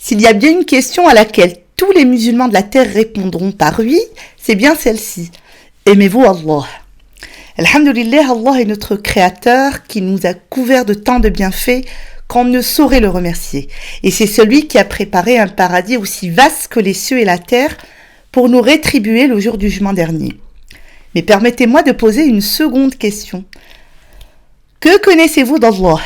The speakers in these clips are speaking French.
S'il y a bien une question à laquelle tous les musulmans de la terre répondront par oui, c'est bien celle-ci. Aimez-vous Allah? Alhamdulillah, Allah est notre créateur qui nous a couverts de tant de bienfaits qu'on ne saurait le remercier. Et c'est celui qui a préparé un paradis aussi vaste que les cieux et la terre pour nous rétribuer le jour du jugement dernier. Mais permettez-moi de poser une seconde question. Que connaissez-vous d'Allah?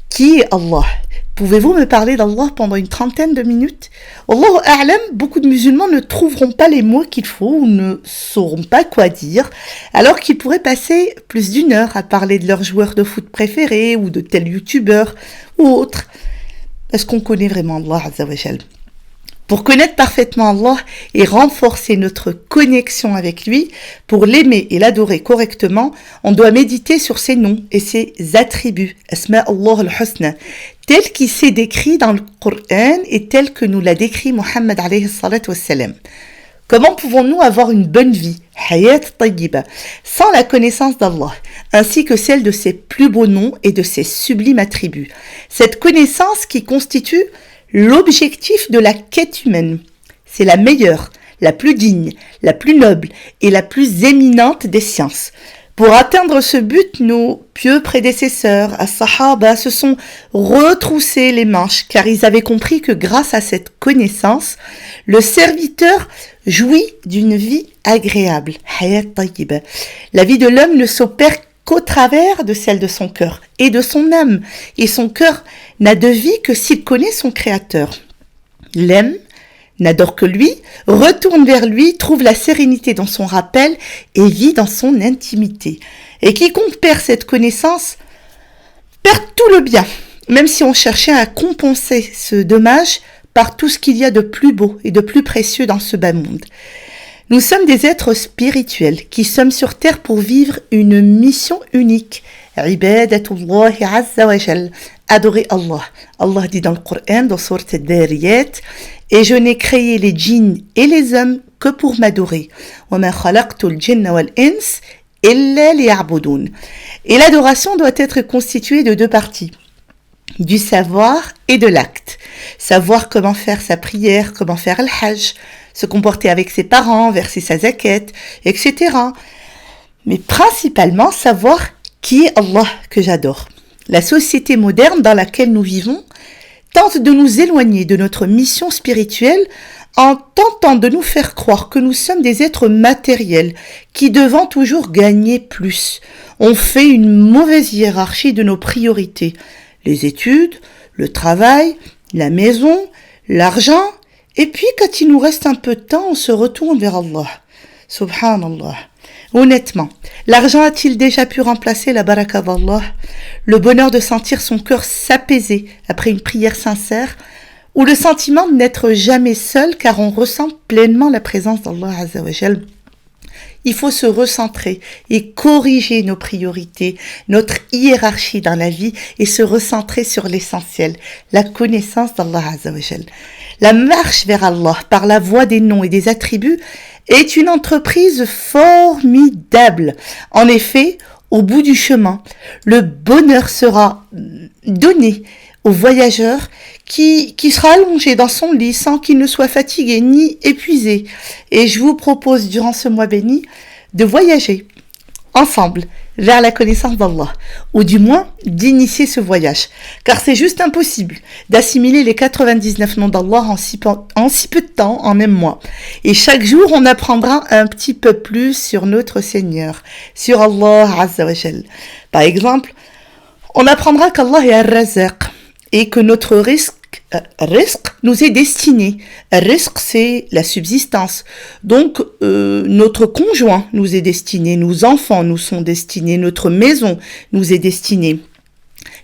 Qui est Allah? Pouvez-vous me parler d'Allah pendant une trentaine de minutes? Allahu a'lam, beaucoup de musulmans ne trouveront pas les mots qu'il faut ou ne sauront pas quoi dire, alors qu'ils pourraient passer plus d'une heure à parler de leur joueur de foot préféré ou de tel youtubeur ou autre. Est-ce qu'on connaît vraiment Allah Azza wa Jal? Pour connaître parfaitement Allah et renforcer notre connexion avec lui, pour l'aimer et l'adorer correctement, on doit méditer sur ses noms et ses attributs, Asma Allah al-Husna, tel qu'il s'est décrit dans le Coran et tel que nous l'a décrit Muhammad alayhi salatu wassalam. Comment pouvons-nous avoir une bonne vie, hayat tayyiba, sans la connaissance d'Allah, ainsi que celle de ses plus beaux noms et de ses sublimes attributs? Cette connaissance qui constitue l'objectif de la quête humaine, c'est la meilleure, la plus digne, la plus noble et la plus éminente des sciences. Pour atteindre ce but, nos pieux prédécesseurs, as-Sahaba, se sont retroussés les manches, car ils avaient compris que grâce à cette connaissance, le serviteur jouit d'une vie agréable. Hayat tayyiba. La vie de l'homme ne s'opère qu'au travers de celle de son cœur et de son âme. Et son cœur n'a de vie que s'il connaît son Créateur. L'aime, n'adore que lui, retourne vers lui, trouve la sérénité dans son rappel et vit dans son intimité. Et quiconque perd cette connaissance perd tout le bien, même si on cherchait à compenser ce dommage par tout ce qu'il y a de plus beau et de plus précieux dans ce bas monde. Nous sommes des êtres spirituels qui sommes sur terre pour vivre une mission unique. Ibadatullahi azza wa jal. Adorer Allah. Allah dit dans le Coran, dans sourate Ad-Dariyat, et je n'ai créé les djinns et les hommes que pour m'adorer. Wa ma khalaqtul jinna wal ins illa liya'budun. Et l'adoration doit être constituée de deux parties. Du savoir et de l'acte. Savoir comment faire sa prière, comment faire le hajj, se comporter avec ses parents, verser sa zakat, etc. Mais principalement savoir qui est Allah que j'adore. La société moderne dans laquelle nous vivons tente de nous éloigner de notre mission spirituelle en tentant de nous faire croire que nous sommes des êtres matériels qui devons toujours gagner plus. On fait une mauvaise hiérarchie de nos priorités. Les études, le travail, la maison, l'argent. Et puis, quand il nous reste un peu de temps, on se retourne vers Allah. Subhanallah. Honnêtement, l'argent a-t-il déjà pu remplacer la baraka d'Allah? Le bonheur de sentir son cœur s'apaiser après une prière sincère? Ou le sentiment de n'être jamais seul car on ressent pleinement la présence d'Allah Azza wa Jal? Il faut se recentrer et corriger nos priorités, notre hiérarchie dans la vie et se recentrer sur l'essentiel, la connaissance d'Allah Azza wa Jal. La marche vers Allah par la voie des noms et des attributs est une entreprise formidable. En effet, au bout du chemin, le bonheur sera donné au voyageur qui sera allongé dans son lit sans qu'il ne soit fatigué ni épuisé. Et je vous propose durant ce mois béni de voyager ensemble vers la connaissance d'Allah, ou du moins d'initier ce voyage, car c'est juste impossible d'assimiler les 99 noms d'Allah en si peu de temps, en même mois. Et chaque jour, on apprendra un petit peu plus sur notre Seigneur, sur Allah Azza wa Jal. Par exemple, on apprendra qu'Allah est Ar-Razaq et que notre risque nous est destiné. Rizq, c'est la subsistance. Donc, notre conjoint nous est destiné, nos enfants nous sont destinés, notre maison nous est destinée.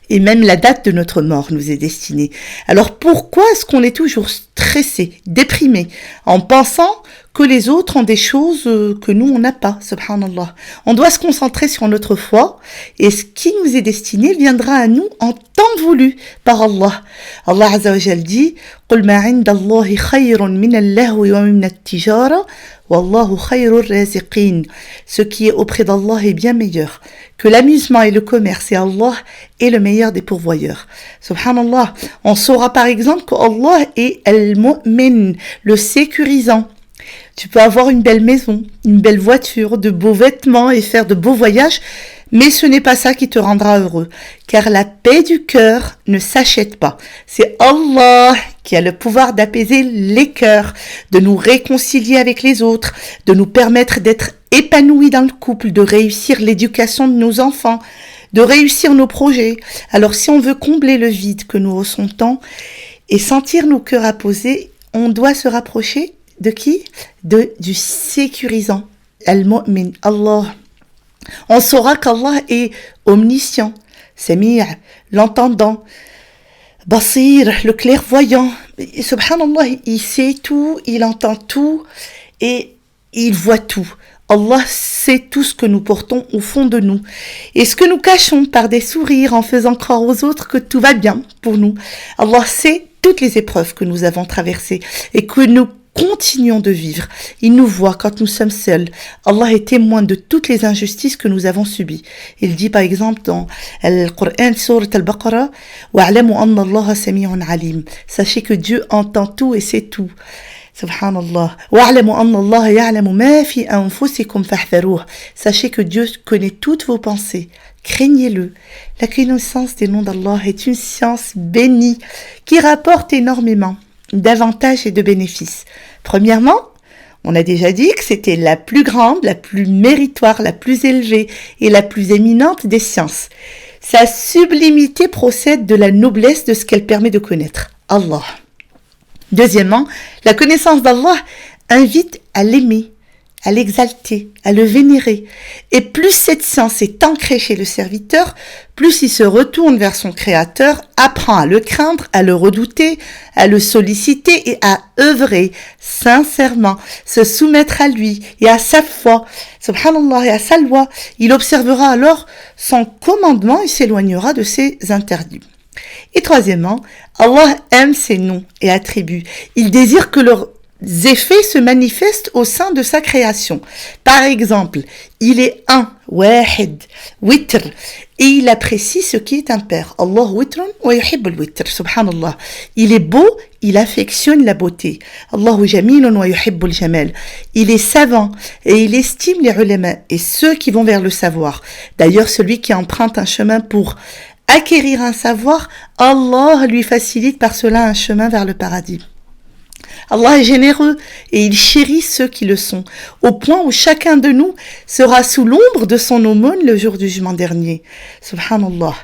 Et même la date de notre mort nous est destinée. Alors pourquoi est-ce qu'on est toujours stressé, déprimé, en pensant que les autres ont des choses que nous, on n'a pas, subhanallah. On doit se concentrer sur notre foi et ce qui nous est destiné viendra à nous en temps voulu par Allah. Allah Azza wa Jal dit « قُلْ مَا عِنْدَ اللَّهِ خَيْرٌ مِنَ اللَّهْوِ وَمِنَ التِّجَارَةِ وَاللَّهُ خَيْرُ الرَّازِقِينَ » Ce qui est auprès d'Allah est bien meilleur que l'amusement et le commerce, et Allah est le meilleur des pourvoyeurs. Subhanallah, on saura par exemple qu'Allah est Al-Mu'min, le sécurisant. Tu peux avoir une belle maison, une belle voiture, de beaux vêtements et faire de beaux voyages, mais ce n'est pas ça qui te rendra heureux, car la paix du cœur ne s'achète pas. C'est Allah qui a le pouvoir d'apaiser les cœurs, de nous réconcilier avec les autres, de nous permettre d'être épanouis dans le couple, de réussir l'éducation de nos enfants, de réussir nos projets. Alors si on veut combler le vide que nous ressentons et sentir nos cœurs apposés, on doit se rapprocher de qui? Du sécurisant, Al-Mu'min, Allah. On saura qu'Allah est omniscient, Sami', l'entendant, Basir, le clairvoyant. Subhanallah, il sait tout, il entend tout et il voit tout. Allah sait tout ce que nous portons au fond de nous. Et ce que nous cachons par des sourires en faisant croire aux autres que tout va bien pour nous. Allah sait toutes les épreuves que nous avons traversées et que nous continuons de vivre. Il nous voit quand nous sommes seuls. Allah est témoin de toutes les injustices que nous avons subies. Il dit par exemple dans le Coran, sourate Al-Baqarah, وَاعْلَمُوا أَنَّ اللَّهَ سَمِيعٌ عَلِيمٌ. Sachez que Dieu entend tout et sait tout. Subhanallah. وَاعْلَمُوا أَنَّ اللَّهَ يَعْلَمُ مَا فِي أَنفُسِكُمْ فَاحْذَرُوهُ. Sachez que Dieu connaît toutes vos pensées. Craignez-le. La connaissance des noms d'Allah est une science bénie qui rapporte énormément d'avantages et de bénéfices. Premièrement, on a déjà dit que c'était la plus grande, la plus méritoire, la plus élevée et la plus éminente des sciences. Sa sublimité procède de la noblesse de ce qu'elle permet de connaître, Allah. Deuxièmement, la connaissance d'Allah invite à l'aimer, à l'exalter, à le vénérer. Et plus cette science est ancrée chez le serviteur, plus il se retourne vers son Créateur, apprend à le craindre, à le redouter, à le solliciter et à œuvrer sincèrement, se soumettre à lui et à sa foi, subhanallah, et à sa loi. Il observera alors son commandement et s'éloignera de ses interdits. Et troisièmement, Allah aime ses noms et attributs. Il désire que leurs effets se manifestent au sein de sa création. Par exemple, il est un, wahid, witr, et il apprécie ce qui est impair. Allah witrun wa yuhibbul witr, subhanallah. Il est beau, il affectionne la beauté. Allahu jamilun wa yuhibbul jamal. Il est savant et il estime les ulama et ceux qui vont vers le savoir. D'ailleurs, celui qui emprunte un chemin pour acquérir un savoir, Allah lui facilite par cela un chemin vers le paradis. Allah est généreux et il chérit ceux qui le sont, au point où chacun de nous sera sous l'ombre de son aumône le jour du jugement dernier. Subhanallah.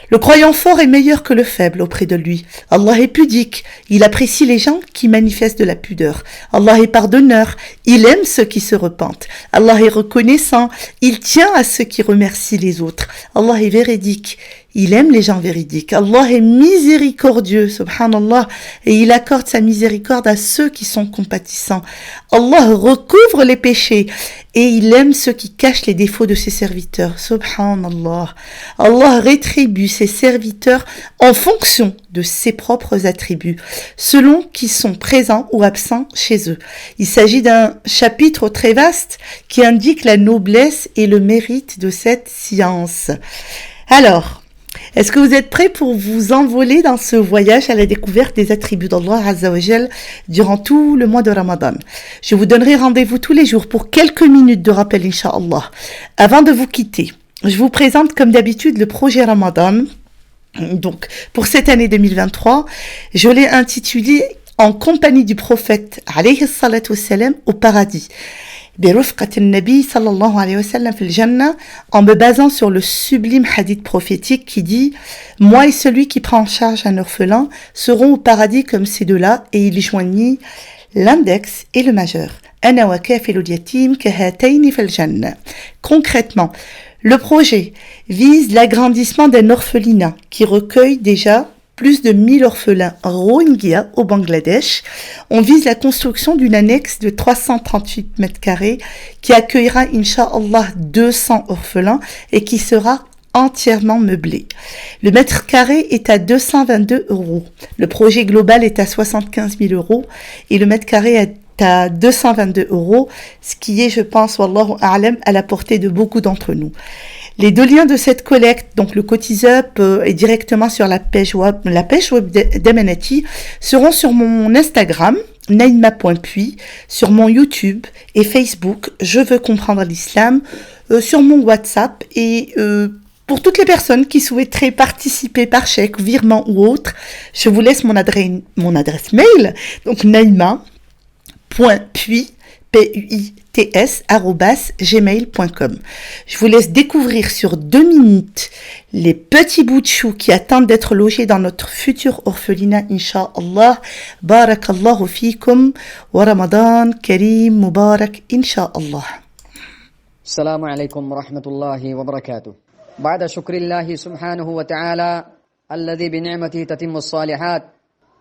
Le croyant fort est meilleur que le faible auprès de lui. Allah est pudique, il apprécie les gens qui manifestent de la pudeur. Allah est pardonneur, il aime ceux qui se repentent. Allah est reconnaissant, il tient à ceux qui remercient les autres. Allah est véridique, il aime les gens véridiques. Allah est miséricordieux, subhanallah, et il accorde sa miséricorde à ceux qui sont compatissants. Allah recouvre les péchés et il aime ceux qui cachent les défauts de ses serviteurs, subhanallah. Allah rétribue ses serviteurs en fonction de ses propres attributs, selon qu'ils sont présents ou absents chez eux. Il s'agit d'un chapitre très vaste qui indique la noblesse et le mérite de cette science. Alors, est-ce que vous êtes prêts pour vous envoler dans ce voyage à la découverte des attributs d'Allah Azza wa Jal durant tout le mois de Ramadan? Je vous donnerai rendez-vous tous les jours pour quelques minutes de rappel, Inch'Allah. Avant de vous quitter, je vous présente comme d'habitude le projet Ramadan. Donc, pour cette année 2023, je l'ai intitulé En compagnie du prophète alayhi salatu wassalam au paradis. Nabi sallallahu alayhi wa sallam fil Jannah, en me basant sur le sublime hadith prophétique qui dit « Moi et celui qui prend en charge un orphelin seront au paradis comme ces deux-là » et il joignit l'index et le majeur. « Ana wa kafilul yatim kahatayni fil Jannah » Concrètement, le projet vise l'agrandissement d'un orphelinat qui recueille déjà plus de 1000 orphelins Rohingyas au Bangladesh. On vise la construction d'une annexe de 338 mètres carrés qui accueillera, Inch'Allah, 200 orphelins et qui sera entièrement meublé. Le mètre carré est à 222 €. Le projet global est à 75 000 € et le mètre carré est à 222 €, ce qui est, je pense, wallahu a'lam, à la portée de beaucoup d'entre nous. Les deux liens de cette collecte, donc le Cotiseup et directement sur la page web d'Amenati, seront sur mon Instagram, naïma.puis, sur mon YouTube et Facebook, Je veux comprendre l'islam, sur mon WhatsApp et pour toutes les personnes qui souhaiteraient participer par chèque, virement ou autre, je vous laisse mon adresse mail, donc naïma.puis, puits@gmail.com. Je vous laisse découvrir sur 2 minutes les petits bouts de choux qui attendent d'être logés dans notre futur orphelinat, Inch'Allah. Barakallahu fikum wa Ramadan Karim Mubarak, Inch'Allah. السلام عليكم ورحمة الله وبركاته. بعد شكر الله سبحانه وتعالى الذي بنعمته تتم الصالحات،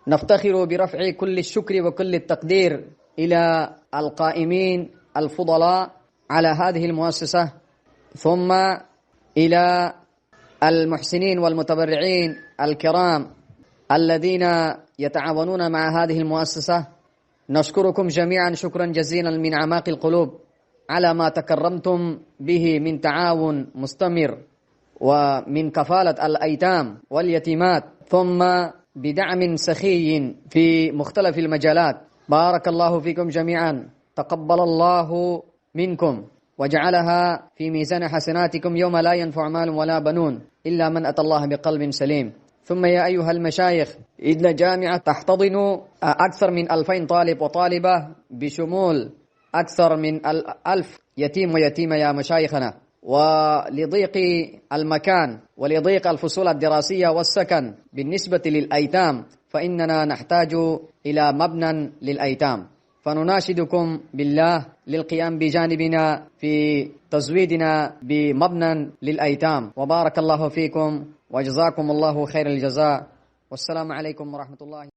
نفتخر برفع كل الشكر وكل التقدير إلى القائمين الفضلاء على هذه المؤسسة، ثم إلى المحسنين والمتبرعين الكرام الذين يتعاونون مع هذه المؤسسة. نشكركم جميعا شكرا جزيلا من أعماق القلوب على ما تكرمتم به من تعاون مستمر ومن كفالة الأيتام واليتيمات، ثم بدعم سخي في مختلف المجالات. بارك الله فيكم جميعا، تقبل الله منكم وجعلها في ميزان حسناتكم يوم لا ينفع مال ولا بنون إلا من أتى الله بقلب سليم. ثم يا أيها المشايخ، إن جامعة تحتضن أكثر من 2000 طالب وطالبة بشمول أكثر من 1000 يتيم ويتيمة يا مشايخنا، ولضيق المكان ولضيق الفصول الدراسية والسكن بالنسبة للأيتام فإننا نحتاج إلى مبنى للأيتام، فنناشدكم بالله للقيام بجانبنا في تزويدنا بمبنى للأيتام. وبارك الله فيكم وجزاكم الله خير الجزاء، والسلام عليكم ورحمة الله.